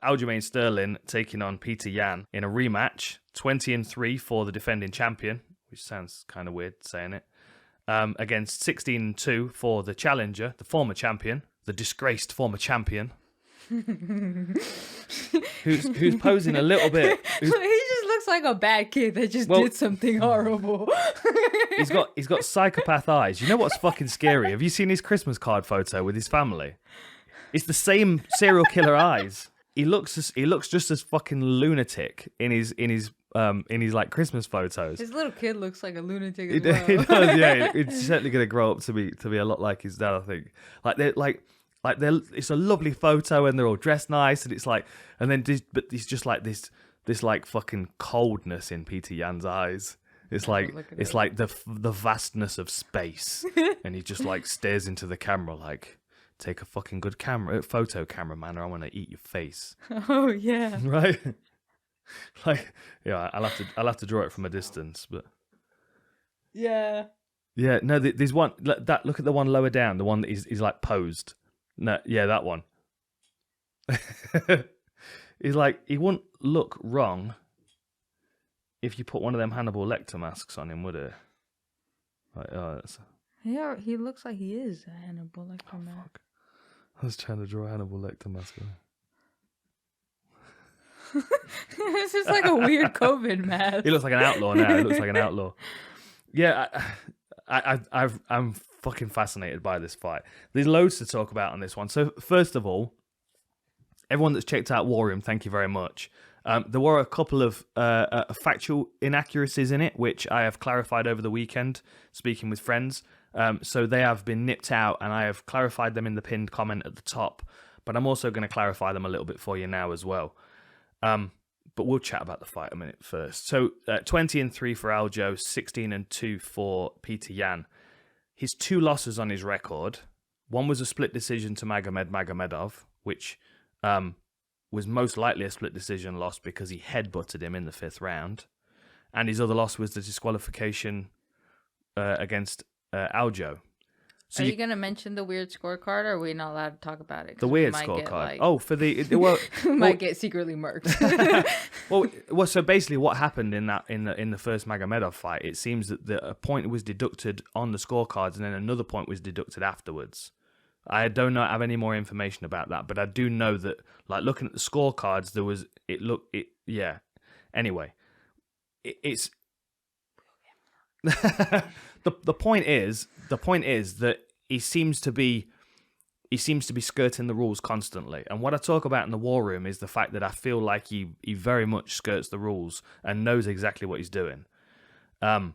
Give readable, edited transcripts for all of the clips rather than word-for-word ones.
Aljamain Sterling taking on Petr Yan in a rematch, 20-3 for the defending champion, which sounds kind of weird saying it, against 16-2 for the challenger, the former champion, the disgraced former champion, who's posing a little bit. He just looks like a bad kid that just did something horrible. He's got psychopath eyes. You know what's fucking scary? Have you seen his Christmas card photo with his family? It's the same serial killer eyes. He looks just as fucking lunatic in his like Christmas photos. His little kid looks like a lunatic as well. He does, yeah. It's certainly gonna grow up to be a lot like his dad, I think. It's a lovely photo and they're all dressed nice and it's like, and then but it's just like this like fucking coldness in Petr Yan's eyes. It's like the vastness of space, and he just like stares into the camera like, take a fucking good photo cameraman, or I want to eat your face. Oh yeah, right. Like, yeah, I'll have to draw it from a distance, but yeah. No, there's one that. Look at the one lower down, the one that is like posed. No, yeah, that one. He's like, he wouldn't look wrong if you put one of them Hannibal Lecter masks on him, would it? Like, Yeah, he looks like he is a Hannibal Lecter mask. Fuck. I was trying to draw a Hannibal Lecter mask on him. This is like a weird COVID mask. He looks like an outlaw now. He looks like an outlaw. Yeah, I'm fucking fascinated by this fight. There's loads to talk about on this one. So first of all, everyone that's checked out War Room, thank you very much. There were a couple of factual inaccuracies in it, which I have clarified over the weekend, speaking with friends. So they have been nipped out, and I have clarified them in the pinned comment at the top. But I'm also going to clarify them a little bit for you now as well. But we'll chat about the fight a minute first. So 20-3 for Aljo, 16-2 for Petr Yan. His two losses on his record. One was a split decision to Magomedov, which was most likely a split decision loss because he headbutted him in the 5th round. And his other loss was the disqualification against Aljo. So are you going to mention the weird scorecard, or are we not allowed to talk about it? The weird scorecard. For the might get secretly murked. well, so basically, what happened in the first Magomedov fight? It seems that a point was deducted on the scorecards, and then another point was deducted afterwards. I don't have any more information about that, but I do know that, like, looking at the scorecards, Anyway, it's the point is that he seems to be skirting the rules constantly. And what I talk about in the War Room is the fact that I feel like he very much skirts the rules and knows exactly what he's doing. There's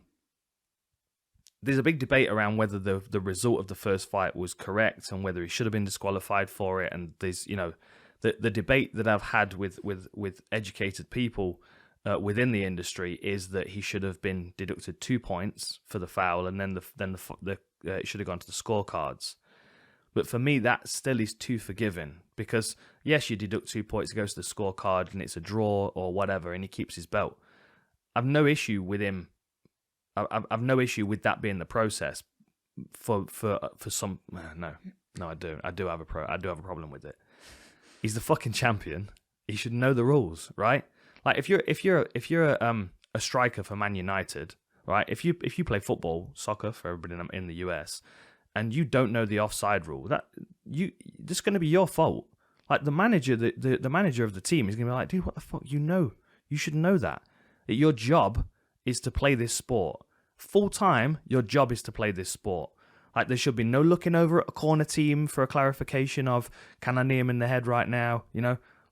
a big debate around whether the result of the first fight was correct and whether he should have been disqualified for it. And there's, the debate that I've had with educated people within the industry is that he should have been deducted 2 points for the foul, and then it should have gone to the scorecards. But for me, that still is too forgiving, because yes, you deduct 2 points, it goes to the scorecard, and it's a draw or whatever, and he keeps his belt. I've no issue with him. I've no issue with that being the process. For some, no, I do. I do have a problem with it. He's the fucking champion. He should know the rules, right? Like if you're a striker for Man United, right? If you play football, soccer for everybody in the US, and you don't know the offside rule, that's going to be your fault. Like the manager, the manager of the team is going to be like, dude, what the fuck? You should know that your job is to play this sport full time. Your job is to play this sport. Like there should be no looking over at a corner team for a clarification of, can I knee him in the head right now?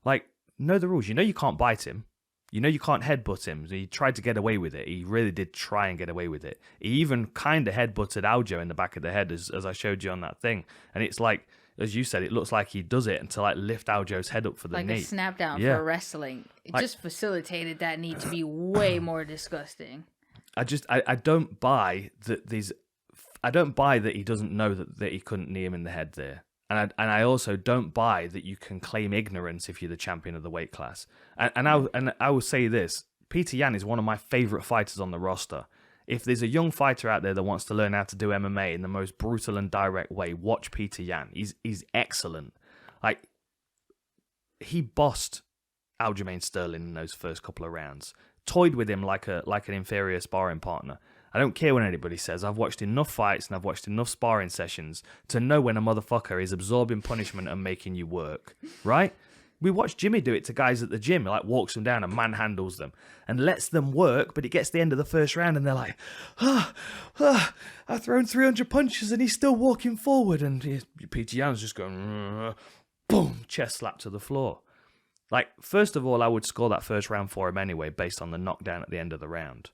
Like know the rules. You can't bite him. You can't headbutt him. He tried to get away with it. He really did try and get away with it. He even kind of headbutted Aljo in the back of the head, as I showed you on that thing. And it's like, as you said, it looks like he does it to like lift Aljo's head up for the knee. Like a snap down for wrestling. It just facilitated that need to be way more disgusting. I don't buy that I don't buy that he doesn't know that he couldn't knee him in the head there. And I also don't buy that you can claim ignorance if you're the champion of the weight class. And I will say this, Petr Yan is one of my favourite fighters on the roster. If there's a young fighter out there that wants to learn how to do MMA in the most brutal and direct way, watch Petr Yan. He's excellent. Like, he bossed Aljamain Sterling in those first couple of rounds, toyed with him like an inferior sparring partner. I don't care what anybody says. I've watched enough fights and I've watched enough sparring sessions to know when a motherfucker is absorbing punishment and making you work, right? We watched Jimmy do it to guys at the gym, like walks them down and manhandles them and lets them work, but it gets to the end of the first round and they're like, I've thrown 300 punches and he's still walking forward. And Petr Yan's just going, boom, chest slap to the floor. Like, first of all, I would score that first round for him anyway, based on the knockdown at the end of the round.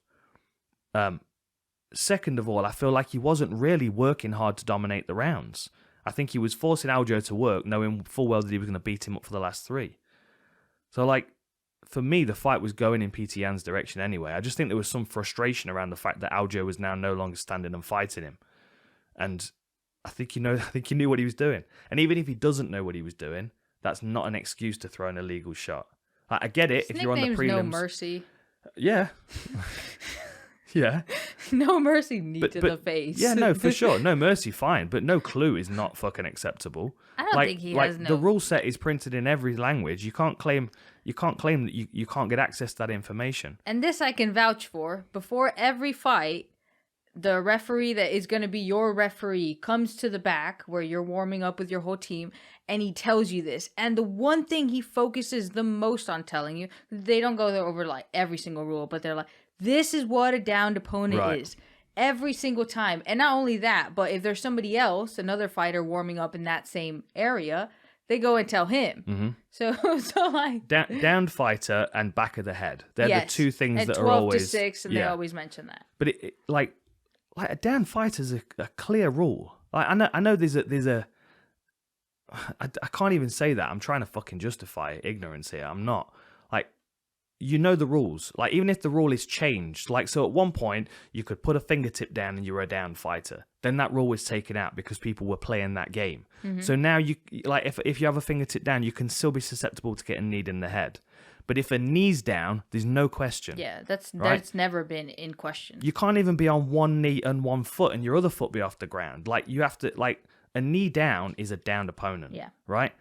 Second of all, I feel like he wasn't really working hard to dominate the rounds. I think he was forcing Aljo to work, knowing full well that he was going to beat him up for the last 3. So, like, for me, the fight was going in Petr Yan's direction anyway. I just think there was some frustration around the fact that Aljo was now no longer standing and fighting him. And I think he knew what he was doing. And even if he doesn't know what he was doing, that's not an excuse to throw an illegal shot. Like, I get it. His if you're on the prelims, No Mercy. Yeah. Yeah. No Mercy, knee to the face. Yeah, no, for sure. No Mercy, fine. But no clue is not fucking acceptable. I don't think he has no... The rule set is printed in every language. You can't claim that you can't get access to that information. And this I can vouch for. Before every fight, the referee that is going to be your referee comes to the back where you're warming up with your whole team, and he tells you this. And the one thing he focuses the most on telling you, they don't go over like every single rule, but they're like, this is what a downed opponent is. Every single time. And not only that, but if there's somebody else, another fighter warming up in that same area, they go and tell him. Mm-hmm. So like... Downed fighter and back of the head. They're the two things that are always... 12 to 6, and they always mention that. But it like a downed fighter is a clear rule. Like, I know there's a... I can't even say that. I'm trying to fucking justify ignorance here. I'm not. Like, you know the rules. Like, even if the rule is changed, like, so at one point you could put a fingertip down and you were a down fighter. Then that rule was taken out because people were playing that game. Mm-hmm. So now you, like, if you have a fingertip down, you can still be susceptible to getting kneed in the head. But if a knee's down, there's no question. Yeah, that's never been in question. You can't even be on one knee and one foot and your other foot be off the ground. Like, you have to, like, a knee down is a downed opponent. Yeah. Right?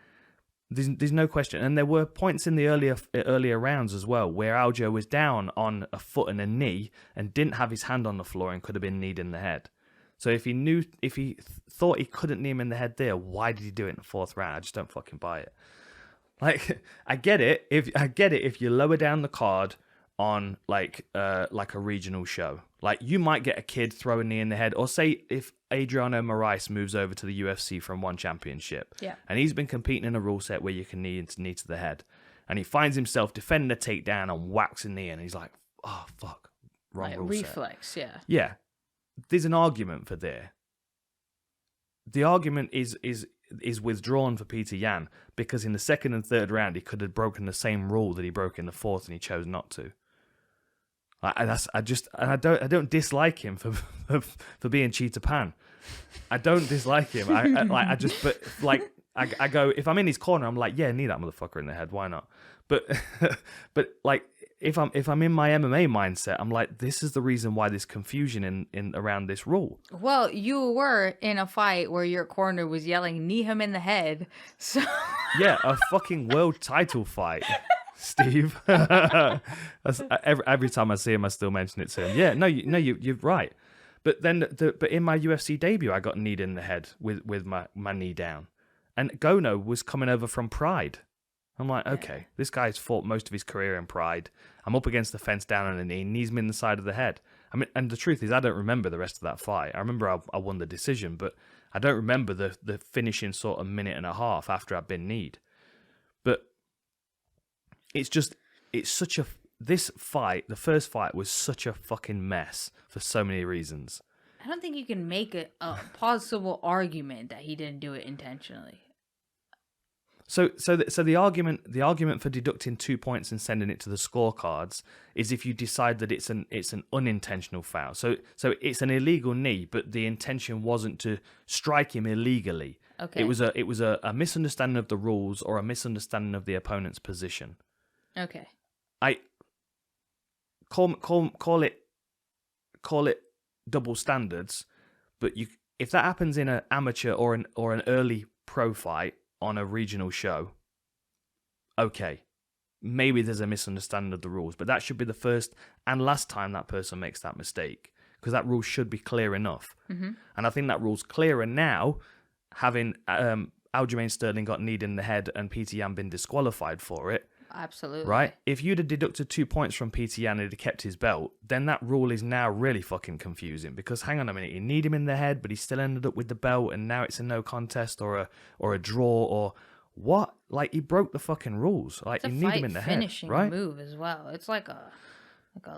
There's no question. And there were points in the earlier rounds as well where Aljo was down on a foot and a knee and didn't have his hand on the floor and could have been kneed in the head. So if he thought he couldn't knee him in the head there, why did he do it in the 4th round? I just don't fucking buy it. Like, I get it if you lower down the card on like a regional show. Like, you might get a kid throw a knee in the head, or say if Adriano Moraes moves over to the UFC from one championship, and he's been competing in a rule set where you can knee to the head, and he finds himself defending a takedown and whacks a knee, and he's like, oh fuck, wrong rule reflex, set. Yeah. There's an argument for there. The argument is withdrawn for Petr Yan because in the 2nd and 3rd round he could have broken the same rule that he broke in the 4th, and he chose not to. I don't dislike him for being Cheetah Pan. I don't dislike him. I go, if I'm in his corner, I'm like, yeah, knee that motherfucker in the head. Why not? But like, if I'm in my MMA mindset, I'm like, this is the reason why there's confusion in around this rule. Well, you were in a fight where your corner was yelling, knee him in the head. So yeah, a fucking world title fight. Steve. Every time I see him, I still mention it to him. Yeah, you're right. But then, but in my UFC debut, I got kneed in the head with my knee down, and Gono was coming over from Pride. I'm like, okay, this guy's fought most of his career in Pride. I'm up against the fence down on a knee, knees me in the side of the head. I mean, and the truth is, I don't remember the rest of that fight. I remember I won the decision, but I don't remember the finishing sort of minute and a half after I'd been kneed. But this fight, the first fight, was such a fucking mess for so many reasons. I don't think you can make a plausible argument that he didn't do it intentionally. So the argument for deducting 2 points and sending it to the scorecards is if you decide that it's an unintentional foul. So it's an illegal knee, but the intention wasn't to strike him illegally. Okay. It was a misunderstanding of the rules or a misunderstanding of the opponent's position. Okay. I call it double standards, but if that happens in an amateur or an early pro fight on a regional show, okay, maybe there's a misunderstanding of the rules, but that should be the first and last time that person makes that mistake, because that rule should be clear enough. And I think that rule's clearer now, having Aljamain Sterling got kneed in the head and Petr Yan been disqualified for it. Absolutely. Right? If you'd have deducted 2 points from Petr Yan and he'd kept his belt, then that rule is now really fucking confusing, because hang on a minute, you kneed him in the head, but he still ended up with the belt, and now it's a no contest or a draw or what? Like, he broke the fucking rules. Like, you need him in the head, finishing right? move as well. It's like a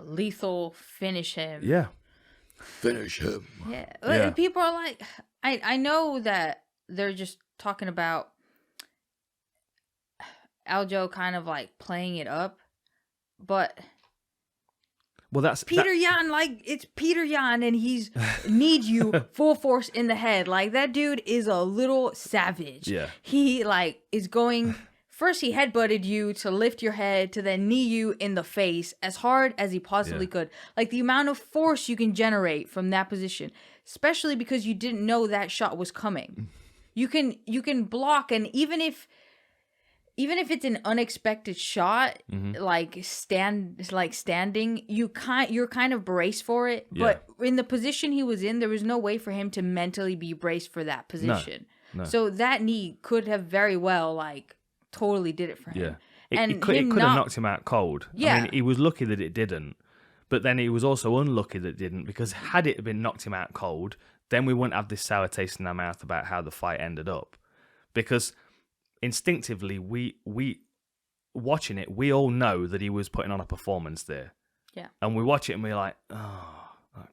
lethal finish him. Yeah. Finish him. Yeah. People are like, I know that they're just talking about Aljo kind of like playing it up, but well, that's Petr Yan. Like, it's Petr Yan, and he's need you full force in the head. Like, that dude is a little savage. Yeah, he like is going. First, he headbutted you to lift your head, to then knee you in the face as hard as he possibly could. Like, the amount of force you can generate from that position, especially because you didn't know that shot was coming. You can block, and even if it's an unexpected shot, like standing, you're kind of braced for it. Yeah. But in the position he was in, there was no way for him to mentally be braced for that position. No. So that knee could have very well like totally did it for him. Yeah, it could have knocked him out cold. Yeah. I mean, he was lucky that it didn't, but then he was also unlucky that it didn't, because had it been knocked him out cold, then we wouldn't have this sour taste in our mouth about how the fight ended up, because instinctively, we watching it, we all know that he was putting on a performance there. Yeah. And we watch it and we're like, oh,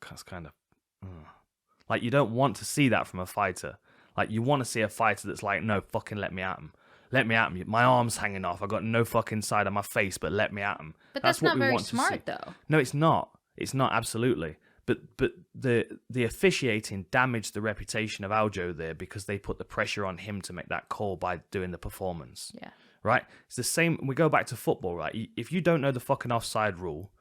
that's kind of... Like, you don't want to see that from a fighter. Like, you want to see a fighter that's like, no, fucking let me at him. Let me at him. My arm's hanging off. I got no fucking side of my face, but let me at him. But that's not very smart, though. No, it's not. It's not, absolutely. But the officiating damaged the reputation of Aljo there, because they put the pressure on him to make that call by doing the performance. Yeah. Right? It's the same. We go back to football, right? If you don't know the fucking offside rule,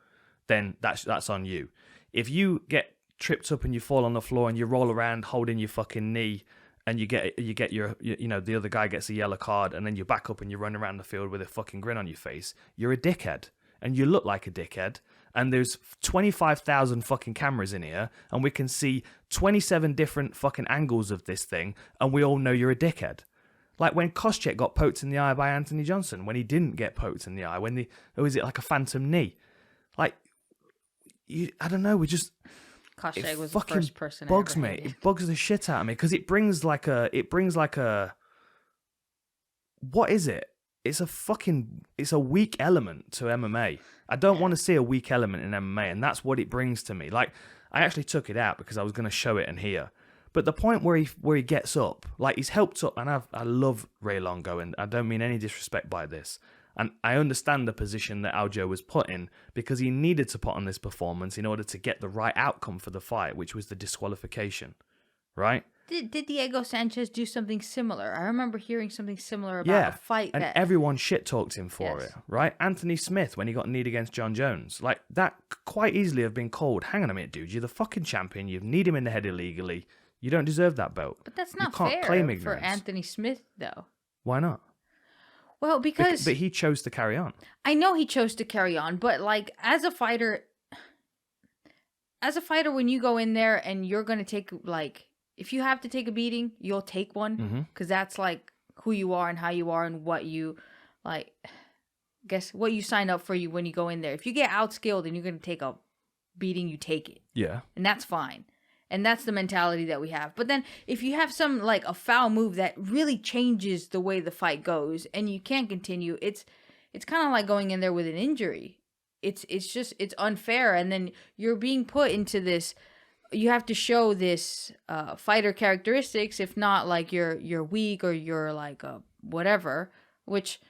then that's on you. If you get tripped up and you fall on the floor and you roll around holding your fucking knee, and you get your the other guy gets a yellow card, and then you back up and you run around the field with a fucking grin on your face, you're a dickhead. And you look like a dickhead. And there's 25,000 fucking cameras in here, and we can see 27 different fucking angles of this thing, and we all know you're a dickhead. Like when Koscheck got poked in the eye by Anthony Johnson, when he didn't get poked in the eye, or is it like a phantom knee? Like, I don't know, we just... Koscheck was the first person bugs I ever me. hated. It bugs the shit out of me, because it brings like a... What is it? It's a weak element to MMA. I don't want to see a weak element in MMA, and that's what it brings to me. Like, I actually took it out because I was going to show it in here. But the point where he gets up, like, he's helped up, and I love Ray Longo, and I don't mean any disrespect by this. And I understand the position that Aljo was put in, because he needed to put on this performance in order to get the right outcome for the fight, which was the disqualification, right? Did Diego Sanchez do something similar? I remember hearing something similar about a fight and that... everyone shit-talked him for it, right? Anthony Smith, when he got kneed against John Jones. Like, that could quite easily have been called, hang on a minute, dude, you're the fucking champion, you've kneed him in the head illegally, you don't deserve that belt. But that's not you can't fair claim for ignorance. Anthony Smith, though. Why not? Well, because... But he chose to carry on. I know he chose to carry on, but, like, as a fighter, when you go in there and you're going to take, like... If you have to take a beating, you'll take one, because that's like who you are and how you are and what you like. Guess what you sign up for you when you go in there. If you get outskilled and you're gonna take a beating, you take it. Yeah, and that's fine, and that's the mentality that we have. But then if you have some like a foul move that really changes the way the fight goes and you can't continue, it's kind of like going in there with an injury. It's unfair, and then you're being put into this. You have to show this fighter characteristics. If not, like you're weak or you're like whatever. Which,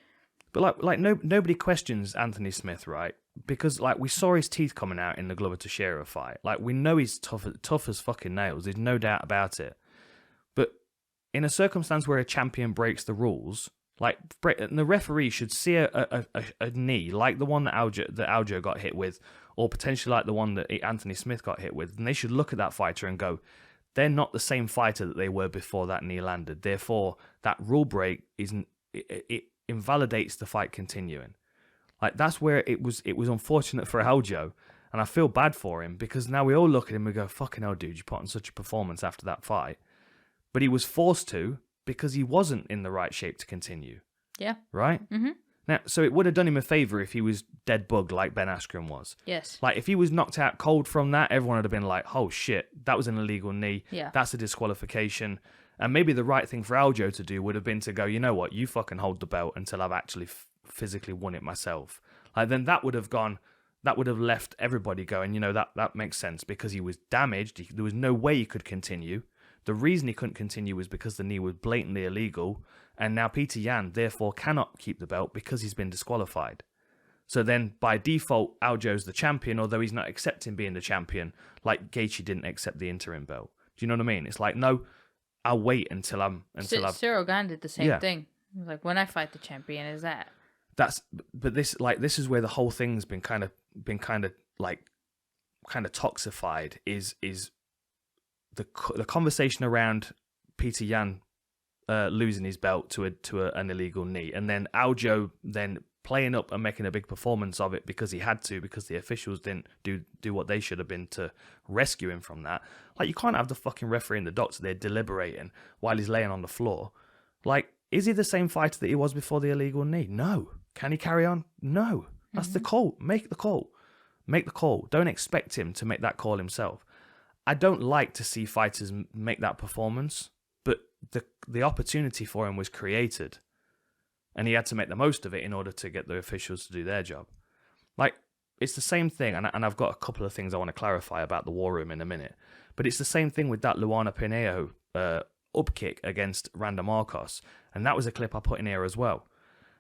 but nobody questions Anthony Smith, right? Because like we saw his teeth coming out in the Glover Teixeira fight. Like we know he's tough as fucking nails. There's no doubt about it. But in a circumstance where a champion breaks the rules, like the referee should see a knee like the one that Aljo got hit with, or potentially like the one that Anthony Smith got hit with, and they should look at that fighter and go, they're not the same fighter that they were before that knee landed. Therefore, that rule break invalidates the fight continuing. Like, that's where it was unfortunate for Aljo, and I feel bad for him, because now we all look at him and go, fucking hell, dude, you put on such a performance after that fight. But he was forced to, because he wasn't in the right shape to continue. Yeah. Right? Mm-hmm. Now, so it would have done him a favour if he was dead bugged like Ben Askren was. Yes. Like, if he was knocked out cold from that, everyone would have been like, oh shit, that was an illegal knee. Yeah. That's a disqualification. And maybe the right thing for Aljo to do would have been to go, you know what, you fucking hold the belt until I've actually physically won it myself. Like, then that would have left everybody going, you know, that makes sense, because he was damaged. There was no way he could continue. The reason he couldn't continue was because the knee was blatantly illegal, and now Petr Yan therefore cannot keep the belt because he's been disqualified. So then, by default, Aljo's the champion, although he's not accepting being the champion, like Gaethje didn't accept the interim belt. Do you know what I mean? It's like, no, I'll wait until I've... Cyril Gane did the same thing. Like, when I fight the champion, is that... But this is where the whole thing's been kind of toxified, is the conversation around Petr Yan losing his belt to an illegal knee, and then Aljo then playing up and making a big performance of it because he had to, because the officials didn't do what they should have been to rescue him from that. Like, you can't have the fucking referee and the doctor there deliberating while he's laying on the floor. Like, is he the same fighter that he was before the illegal knee? No. Can he carry on? No. That's the call. Make the call. Make the call. Don't expect him to make that call himself. I don't like to see fighters make that performance, but the opportunity for him was created, and he had to make the most of it in order to get the officials to do their job. Like, it's the same thing, and I've got a couple of things I want to clarify about the War Room in a minute, but it's the same thing with that Luana Pinheiro upkick against Randa Marcos, and that was a clip I put in here as well.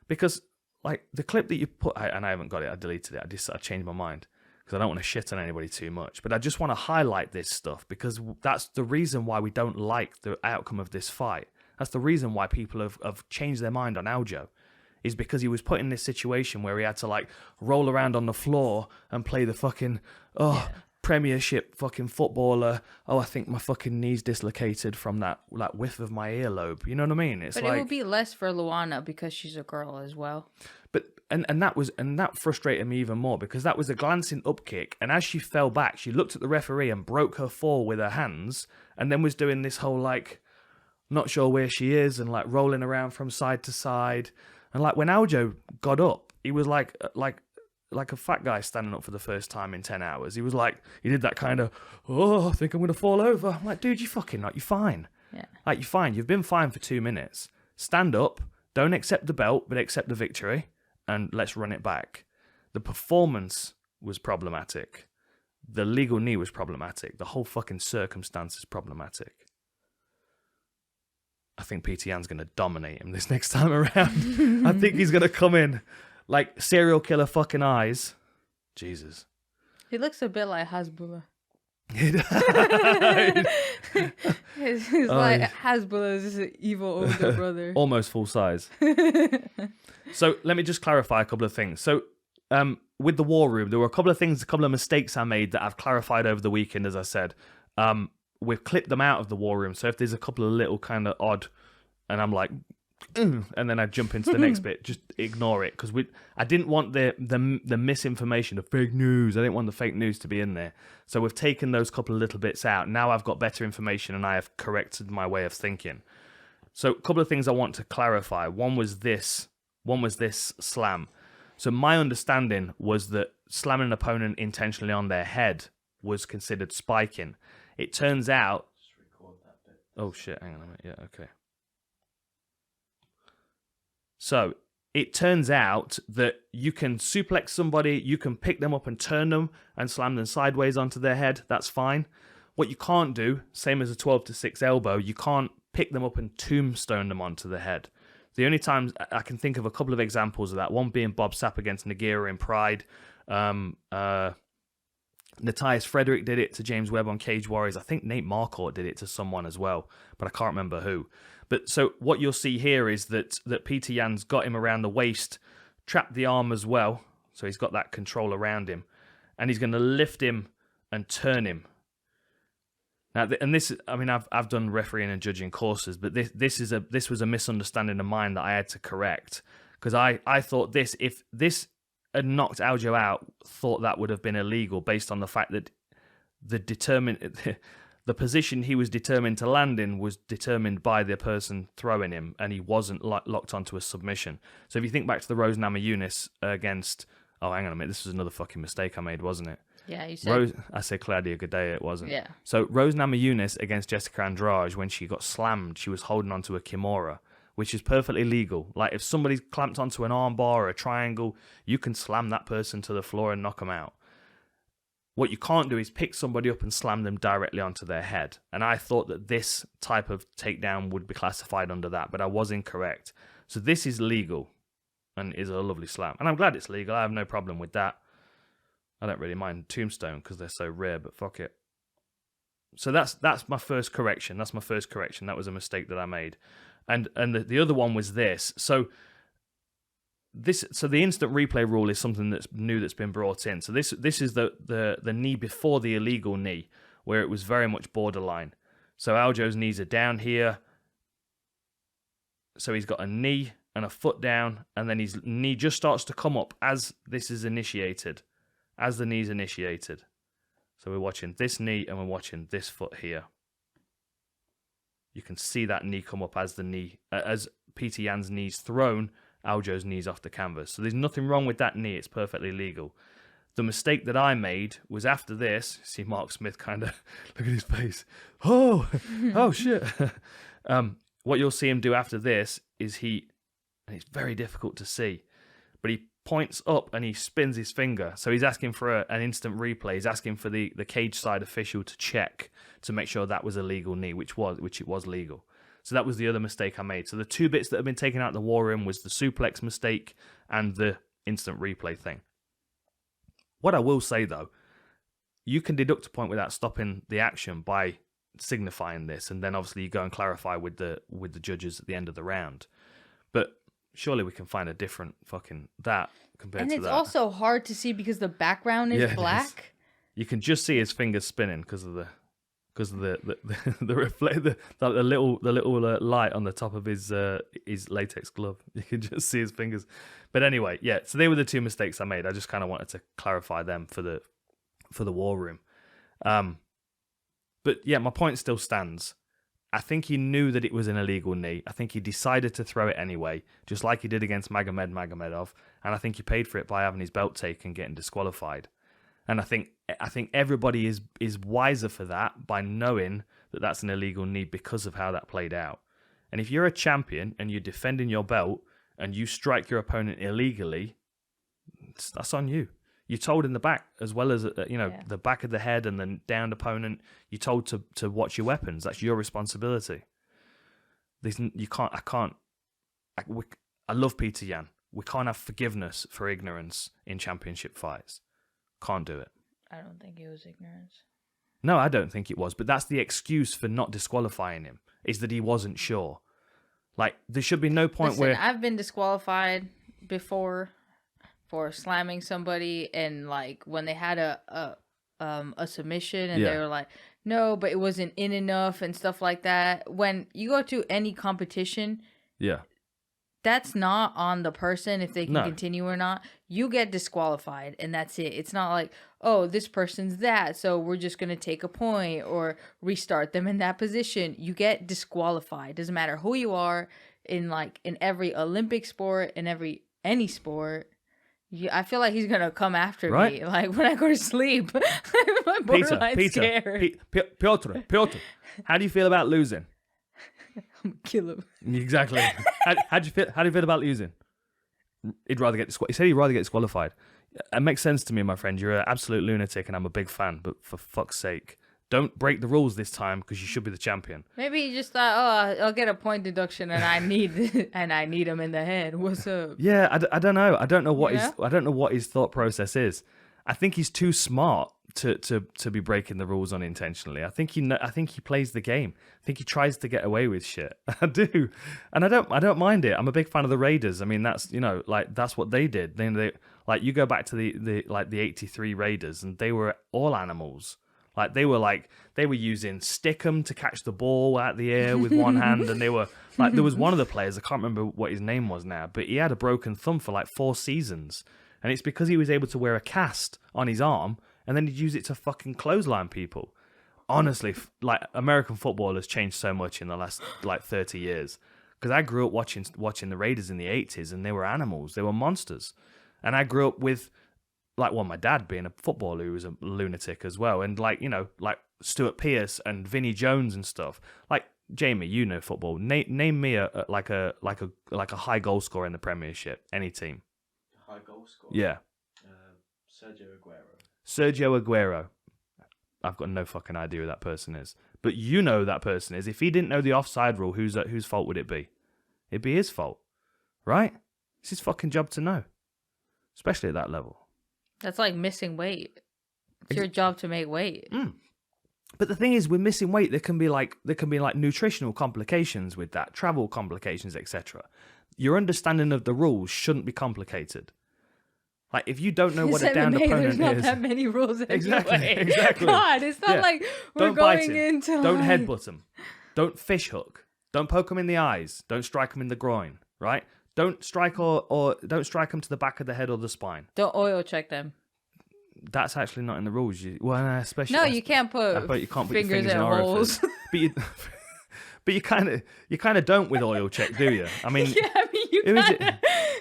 Because, like, the clip that you put, and I haven't got it, I deleted it, I changed my mind, because I don't want to shit on anybody too much, but I just want to highlight this stuff, because that's the reason why we don't like the outcome of this fight. That's the reason why people have changed their mind on Aljo, is because he was put in this situation where he had to, like, roll around on the floor and play the fucking, Premiership fucking footballer. Oh, I think my fucking knee's dislocated from that whiff of my earlobe. You know what I mean? It's but like, it would be less for Luana because she's a girl as well. But and that frustrated me even more, because that was a glancing up kick, and as she fell back, she looked at the referee and broke her fall with her hands, and then was doing this whole, like, not sure where she is, and, like, rolling around from side to side. And, like, when Aljo got up, he was like a fat guy standing up for the first time in 10 hours. He was like, he did that kind of, I think I'm going to fall over. I'm like, dude, you're fucking not, you're fine. Yeah. Like, you're fine. You've been fine for 2 minutes. Stand up. Don't accept the belt, but accept the victory. And let's run it back. The performance was problematic. The legal knee was problematic. The whole fucking circumstance is problematic. I think Petr Yan's going to dominate him this next time around. I think he's going to come in like serial killer fucking eyes. Jesus. He looks a bit like Hasbulla. He's like Hasbulla's evil older brother. Almost full size. So let me just clarify a couple of things. So with the War Room, there were a couple of mistakes I made that I've clarified over the weekend, as I said. We've clipped them out of the War Room. So if there's a couple of little kind of odd, and I'm like, and then I jump into the next bit, just ignore it, because I didn't want the misinformation, the fake news. I didn't want the fake news to be in there. So we've taken those couple of little bits out. Now I've got better information, and I have corrected my way of thinking. So a couple of things I want to clarify. One was this slam. So my understanding was that slamming an opponent intentionally on their head was considered spiking. It turns out... Just record that bit. Oh shit, hang on a minute. Yeah, okay. So it turns out that you can suplex somebody, you can pick them up and turn them and slam them sideways onto their head. That's fine. What you can't do, same as a 12-6 elbow, you can't pick them up and tombstone them onto the head. The only times I can think of a couple of examples of that, one being Bob Sapp against Nogueira in Pride. Natias Frederick did it to James Webb on Cage Warriors. I think Nate Marquardt did it to someone as well, but I can't remember who. But so what you'll see here is that Petr Yan's got him around the waist, trapped the arm as well, so he's got that control around him, and he's going to lift him and turn him. Now, and this, I mean, I've done refereeing and judging courses, but this was a misunderstanding of mine that I had to correct, because I thought if this had knocked Aljo out, thought that would have been illegal based on the fact that the position he was determined to land in was determined by the person throwing him, and he wasn't locked onto a submission. So if you think back to the Rose Namajunas against, oh, hang on a minute, this was another fucking mistake I made, wasn't it? Yeah, you said. I said Claudia Gadelha, it wasn't. Yeah. So Rose Namajunas against Jessica Andrade, when she got slammed, she was holding onto a kimura, which is perfectly legal. Like, if somebody's clamped onto an arm bar or a triangle, you can slam that person to the floor and knock them out. What you can't do is pick somebody up and slam them directly onto their head. And I thought that this type of takedown would be classified under that, but I was incorrect. So this is legal and is a lovely slam. And I'm glad it's legal. I have no problem with that. I don't really mind Tombstone because they're so rare, but fuck it. So that's my first correction. That was a mistake that I made. And the other one was this. So the instant replay rule is something that's new, that's been brought in. So this is the knee before the illegal knee, where it was very much borderline. So Aljo's knees are down here. So he's got a knee and a foot down, and then his knee just starts to come up as this is initiated. As the knee's initiated. So we're watching this knee and we're watching this foot here. You can see that knee come up as as Peter Yan's knee's thrown Aljo's knees off the canvas. So there's nothing wrong with that knee. It's perfectly legal. The mistake that I made was after this. See Mark Smith kind of, look at his face. Oh shit. What you'll see him do after this is and it's very difficult to see, but he points up and he spins his finger. So he's asking for an instant replay. He's asking for the cage side official to check to make sure that was a legal knee, which it was legal. So that was the other mistake I made. So the two bits that have been taken out of the war room was the suplex mistake and the instant replay thing. What I will say though, you can deduct a point without stopping the action by signifying this, and then obviously you go and clarify with the judges at the end of the round. But surely we can find a different fucking that compared to that. And it's also hard to see because the background is black. You can just see his fingers spinning because of the little light on the top of his latex glove. You can just see his fingers. But anyway, yeah. So they were the two mistakes I made. I just kind of wanted to clarify them for the war room. But yeah, my point still stands. I think he knew that it was an illegal knee. I think he decided to throw it anyway, just like he did against Magomedov, and I think he paid for it by having his belt taken, getting disqualified. And I think everybody is wiser for that by knowing that that's an illegal knee because of how that played out. And if you're a champion and you're defending your belt and you strike your opponent illegally, that's on you. You're told in the back, as well as the back of the head and the downed opponent. You're told to watch your weapons. That's your responsibility. I love Peter Yan. We can't have forgiveness for ignorance in championship fights. Can't do it. I don't think it was ignorance. No, I don't think it was. But that's the excuse for not disqualifying him, is that he wasn't sure. Like, there should be no point where I've been disqualified before for slamming somebody, and like when they had a submission and they were like, no, but it wasn't in enough and stuff like that. When you go to any competition, that's not on the person if they can continue or not. You get disqualified and that's it. It's not like, oh, this person's that, so we're just going to take a point or restart them in that position. You get disqualified. Doesn't matter who you are in every Olympic sport, in any sport. I feel like he's going to come after me. Like when I go to sleep, I'm borderline scared. Petr, how do you feel about losing? I'm gonna kill him. Exactly. How do you feel about losing? He'd rather get disqualified. He said he'd rather get disqualified. It makes sense to me, my friend. You're an absolute lunatic, and I'm a big fan. But for fuck's sake, don't break the rules this time because you should be the champion. Maybe he just thought, oh, I'll get a point deduction, and I need him in the head. What's up? Yeah, I don't know. I don't know what his thought process is. I think he's too smart to be breaking the rules unintentionally. I think he plays the game. I think he tries to get away with shit. I do, and I don't mind it. I'm a big fan of the Raiders. I mean, that's that's what they did. Then you go back to the '83 Raiders, and they were all animals. Like they were using stickum to catch the ball out the air with one hand, and they were like, there was one of the players, I can't remember what his name was now, but he had a broken thumb for like 4 seasons, and it's because he was able to wear a cast on his arm, and then he'd use it to fucking clothesline people. Honestly, like American football has changed so much in the last like 30 years. Because I grew up watching the Raiders in the 80s, and they were animals, they were monsters, and I grew up with. Like, well, my dad being a footballer who was a lunatic as well. And, like, you know, like Stuart Pearce and Vinnie Jones and stuff. Like, Jamie, you know football. Name me a high goal scorer in the Premiership. Any team. High goal scorer? Yeah. Sergio Aguero. I've got no fucking idea who that person is. But you know who that person is. If he didn't know the offside rule, whose fault would it be? It'd be his fault. Right? It's his fucking job to know. Especially at that level. That's like missing weight. It's your job to make weight. But the thing is, with missing weight, there can be like nutritional complications with that, travel complications, etc. Your understanding of the rules shouldn't be complicated. Like if you don't know what a downed opponent there's not is, that many rules anyway. Exactly. God, it's not like we're don't bite going him. into. Don't like... headbutt him. Don't fish hook. Don't poke him in the eyes. Don't strike him in the groin. Right. Don't strike or don't strike them to the back of the head or the spine. Don't oil check them. That's actually not in the rules. Especially you can't put. But you can't put fingers your fingers in holes. But you kind of don't with oil check, do you? I mean, you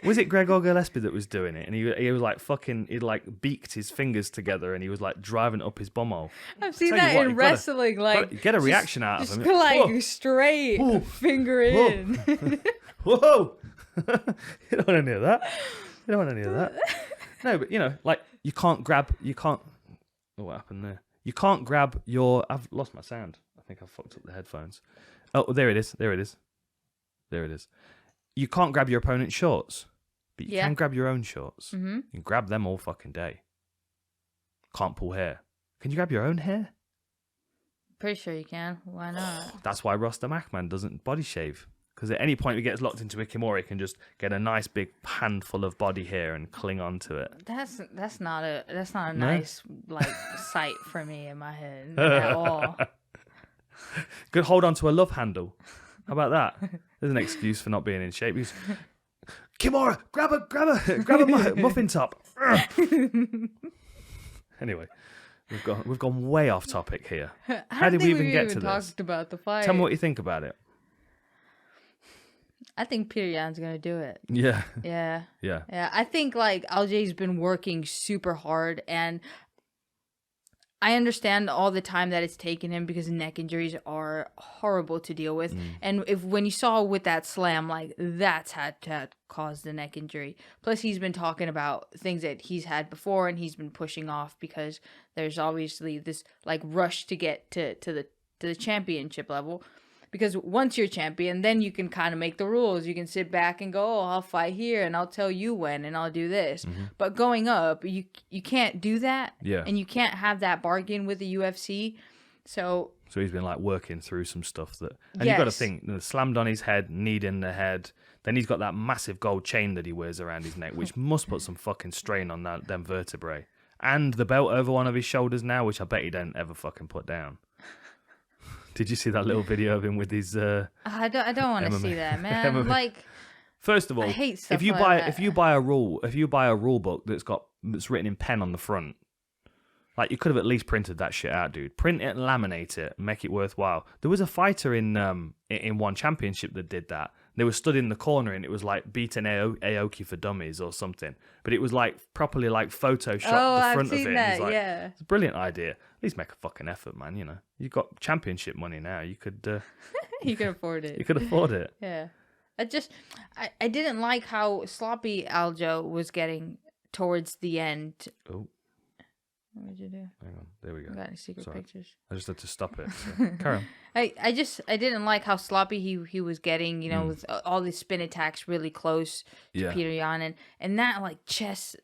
was it Gregor Gillespie that was doing it? And he was like he'd like beaked his fingers together, and he was like driving up his bumhole. I've seen that in wrestling. Like get a reaction out of him. Just like straight finger in. Whoa! You don't want any of that. No, but you know, like you can't. Oh, what happened there? You can't grab your. I've lost my sound. I think I've fucked up the headphones. Oh, there it is. You can't grab your opponent's shorts, but you can grab your own shorts. Mm-hmm. You can grab them all fucking day. Can't pull hair. Can you grab your own hair? Pretty sure you can. Why not? That's why Roster Macman doesn't body shave. Because at any point he gets locked into a kimura, he can just get a nice big handful of body hair and cling onto it. That's not a nice like sight for me in my head at all. Could hold on to a love handle. How about that? There's an excuse for not being in shape. Kimura, grab a muffin top. Anyway, we've gone way off topic here. How did we even get to this? Talked about the fight. Tell me what you think about it. I think Petr Yan's gonna do it. Yeah. Yeah. I think like Aljamain's been working super hard, and I understand all the time that it's taken him because neck injuries are horrible to deal with. And when you saw with that slam, like that's had to cause the neck injury. Plus, he's been talking about things that he's had before, and he's been pushing off because there's obviously this like rush to get to the championship level. Because once you're champion, then you can kind of make the rules. You can sit back and go, I'll fight here, and I'll tell you when, and I'll do this. But going up, you can't do that. Yeah. And you can't have that bargain with the UFC. So he's been like working through some stuff that... And you've got to think, slammed on his head, kneed in the head. Then he's got that massive gold chain that he wears around his neck, which must put some fucking strain on them vertebrae. And the belt over one of his shoulders now, which I bet he don't ever fucking put down. Did you see that little video of him with his? I don't want to see that, man. MMA. Like, first of all, I hate stuff if you like buy a rule book that's written in pen on the front, like you could have at least printed that shit out, dude. Print it and laminate it, and make it worthwhile. There was a fighter in one championship that did that. They were stood in the corner, and it was like beating Aoki for dummies or something. But it was like properly like photoshopped the front of it. That, like, yeah. It's a brilliant idea. At least make a fucking effort, man. You know, you got championship money now. You could. You can afford it. You could afford it. Yeah. I didn't like how sloppy Aljo was getting towards the end. Oh. What did you do? Hang on. There we go. Got any secret pictures? I just had to stop it. So. Carry on. I didn't like how sloppy he was getting, you know, with all these spin attacks really close to Petr Yan, and that like chest.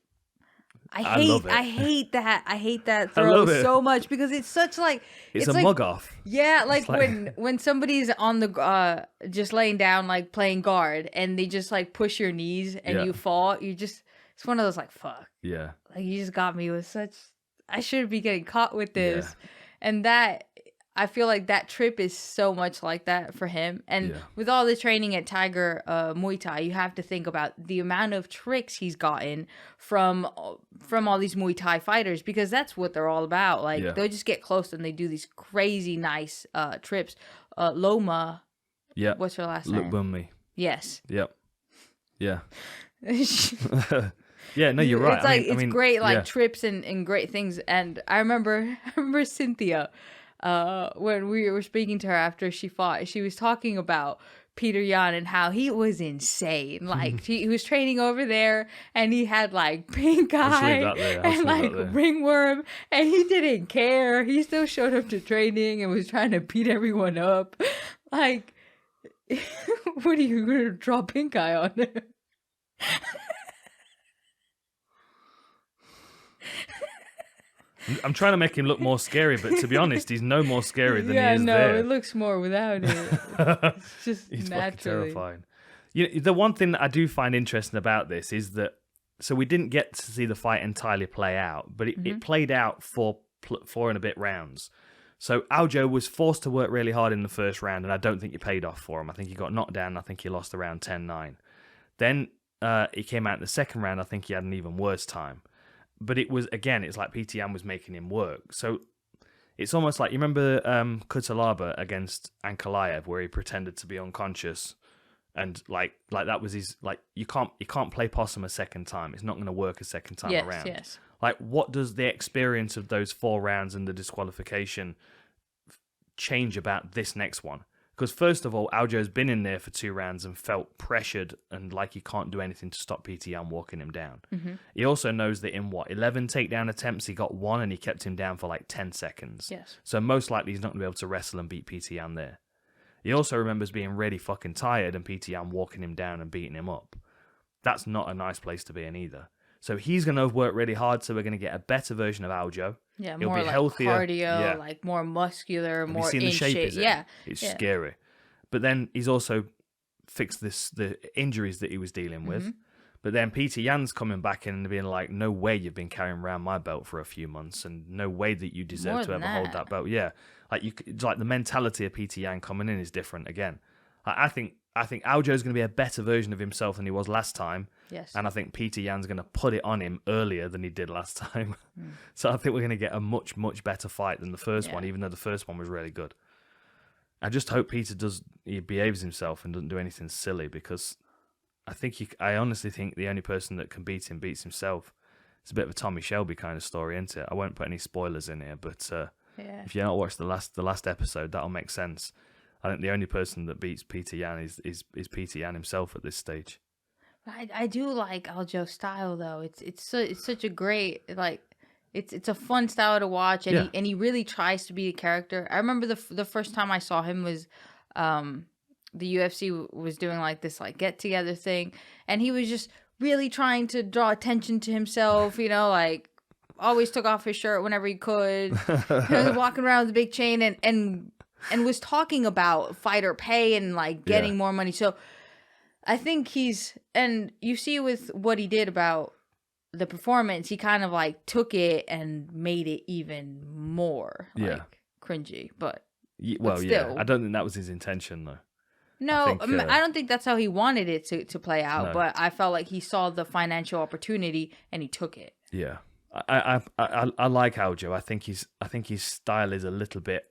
I hate that throw so much because it's such like it's a mug off. Yeah, like when somebody's on the just laying down like playing guard and they just like push your knees and you fall, it's one of those like fuck. Yeah. Like you just got me with such. I shouldn't be getting caught with this. And that, I feel like that trip is so much like that for him. And Yeah. with all the training at Tiger Muay Thai, you have to think about the amount of tricks he's gotten from all these Muay Thai fighters, because that's what they're all about. Like, Yeah. they'll just get close and they do these crazy nice trips. Loma, Yeah. what's her last Look name? Bunmi. Yes. Yep. Yeah. Yeah, no, you're right. It's like I mean, great, like yeah. trips and great things. And I remember Cynthia, when we were speaking to her after she fought, she was talking about Peter Yan and how he was insane. Like he was training over there, and he had like pink eye and like ringworm, and he didn't care. He still showed up to training and was trying to beat everyone up. Like, what are you gonna draw pink eye on there? I'm trying to make him look more scary, but to be honest, he's no more scary than he is there. It looks more without it. It's just He's fucking naturally terrifying. The one thing that I do find interesting about this is that, so we didn't get to see the fight entirely play out, but it played out for 4 and a bit rounds. So Aljo was forced to work really hard in the first round, and I don't think it paid off for him. I think he got knocked down. I think he lost around 10-9. Then he came out in the second round. I think he had an even worse time. But it was, again, it's like PT Yan was making him work. So it's almost like, you remember Kutalaba against Ankalaev, where he pretended to be unconscious, and like that was his, like, you can't play possum a second time. It's not going to work a second time around. Yes. Like, what does the experience of those 4 rounds and the disqualification change about this next one? Because first of all, Aljo's been in there for 2 rounds and felt pressured and like he can't do anything to stop PT Yan walking him down. He also knows that in 11 takedown attempts, he got 1 and he kept him down for like 10 seconds. Yes. So most likely he's not going to be able to wrestle and beat PT Yan there. He also remembers being really fucking tired and PT Yan walking him down and beating him up. That's not a nice place to be in either. So he's going to work really hard, so we're going to get a better version of Aljo. Yeah, He'll more be like healthier. cardio, like more muscular, Have more you seen in the shape? Is it? Yeah. It's scary. But then he's also fixed the injuries that he was dealing with. But then Peter Yan's coming back in and being like, no way you've been carrying around my belt for a few months, and no way that you deserve More to than ever hold that belt. Yeah, like the mentality of Peter Yan coming in is different again. I think Aljo's going to be a better version of himself than he was last time. Yes. And I think Peter Yan's going to put it on him earlier than he did last time. So I think we're going to get a much, much better fight than the first one, even though the first one was really good. I just hope Peter he behaves himself and doesn't do anything silly, because I honestly think the only person that can beat him beats himself. It's a bit of a Tommy Shelby kind of story, isn't it? I won't put any spoilers in here, but if you not watched the last episode, that'll make sense. I think the only person that beats Peter Yan is Peter Yan himself at this stage. I do like Aljo's style though. It's such a great, like, it's a fun style to watch, and he really tries to be a character. I remember the first time I saw him was the UFC was doing like this like get together thing, and he was just really trying to draw attention to himself, like always took off his shirt whenever he could. He was walking around with a big chain and was talking about fighter pay and like getting more money. So I think and you see with what he did about the performance, he kind of like took it and made it even more like cringy. But still, I don't think that was his intention though. No, I don't think that's how he wanted it to play out. No. But I felt like he saw the financial opportunity and he took it. Yeah, I like Aljo. I think his style is a little bit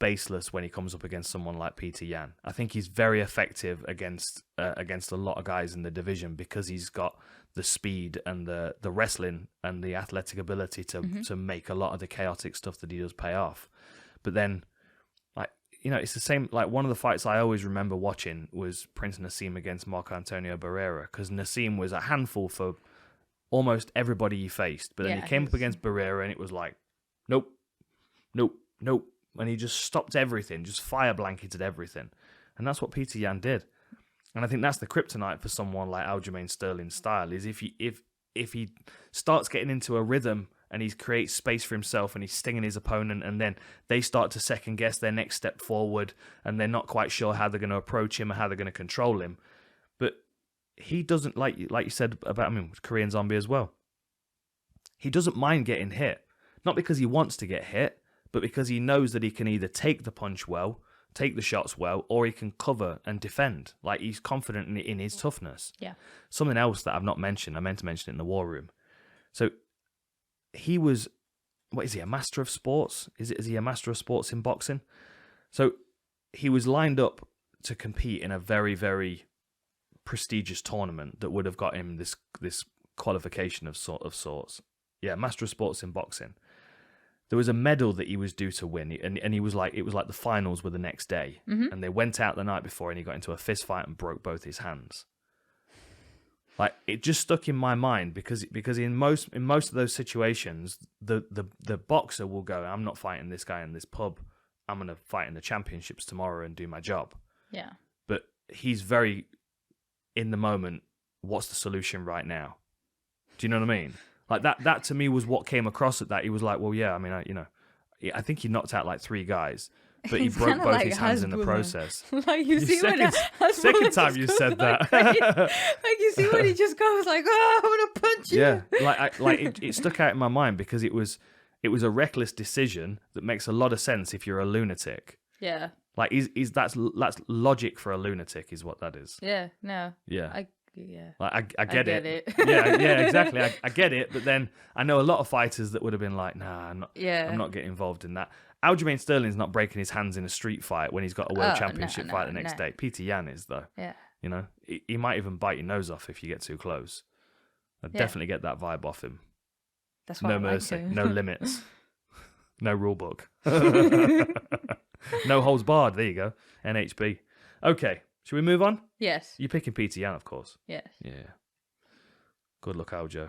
baseless when he comes up against someone like Peter Yan. I think he's very effective against a lot of guys in the division, because he's got the speed and the wrestling and the athletic ability to make a lot of the chaotic stuff that he does pay off. But then, it's the same. Like, one of the fights I always remember watching was Prince Nassim against Marco Antonio Barrera, because Nassim was a handful for almost everybody he faced. But then he came up against Barrera and it was like, nope. And he just stopped everything, just fire blanketed everything. And that's what Peter Yan did. And I think that's the kryptonite for someone like Aljamain Sterling's style, is if he starts getting into a rhythm and he creates space for himself and he's stinging his opponent, and then they start to second guess their next step forward and they're not quite sure how they're going to approach him or how they're going to control him. But he doesn't, like you said about Korean Zombie as well, he doesn't mind getting hit. Not because he wants to get hit, but because he knows that he can either take the punch well, take the shots well, or he can cover and defend. Like, he's confident in his toughness. Yeah. Something else that I've not mentioned, I meant to mention it in the war room. So he was, what is he, a master of sports? Is he a master of sports in boxing? So he was lined up to compete in a very, very prestigious tournament that would have got him this qualification of sorts. Yeah, master of sports in boxing. There was a medal that he was due to win, and he was like, it was like the finals were the next day, and they went out the night before, and he got into a fist fight and broke both his hands. Like, it just stuck in my mind because in most of those situations, the boxer will go, I'm not fighting this guy in this pub. I'm gonna fight in the championships tomorrow and do my job. Yeah. But he's very in the moment. What's the solution right now? Do you know what I mean? Like, that to me was what came across at that. He was like, well, yeah, I mean, I think he knocked out like 3 guys, but he broke both his hands in the process. Like, you see when second time you said that. Like, you see when he just goes like, oh, I'm going to punch you. Yeah, it stuck out in my mind because it was a reckless decision that makes a lot of sense if you're a lunatic. Yeah. Like, that's logic for a lunatic is what that is. Yeah, no. Yeah. Yeah. Like, I get it. yeah, exactly. I get it, but then I know a lot of fighters that would have been like, nah, I'm not getting involved in that. Aljamain Sterling's not breaking his hands in a street fight when he's got a world championship fight the next day. Peter Yan is, though. Yeah. You know, he might even bite your nose off if you get too close. I definitely get that vibe off him. That's why no I mercy, like him. no limits, no rule book, no holds barred. There you go, NHB. Okay. Should we move on? Yes. You're picking Peter Yan, of course. Yes. Yeah. Good luck, Aljo.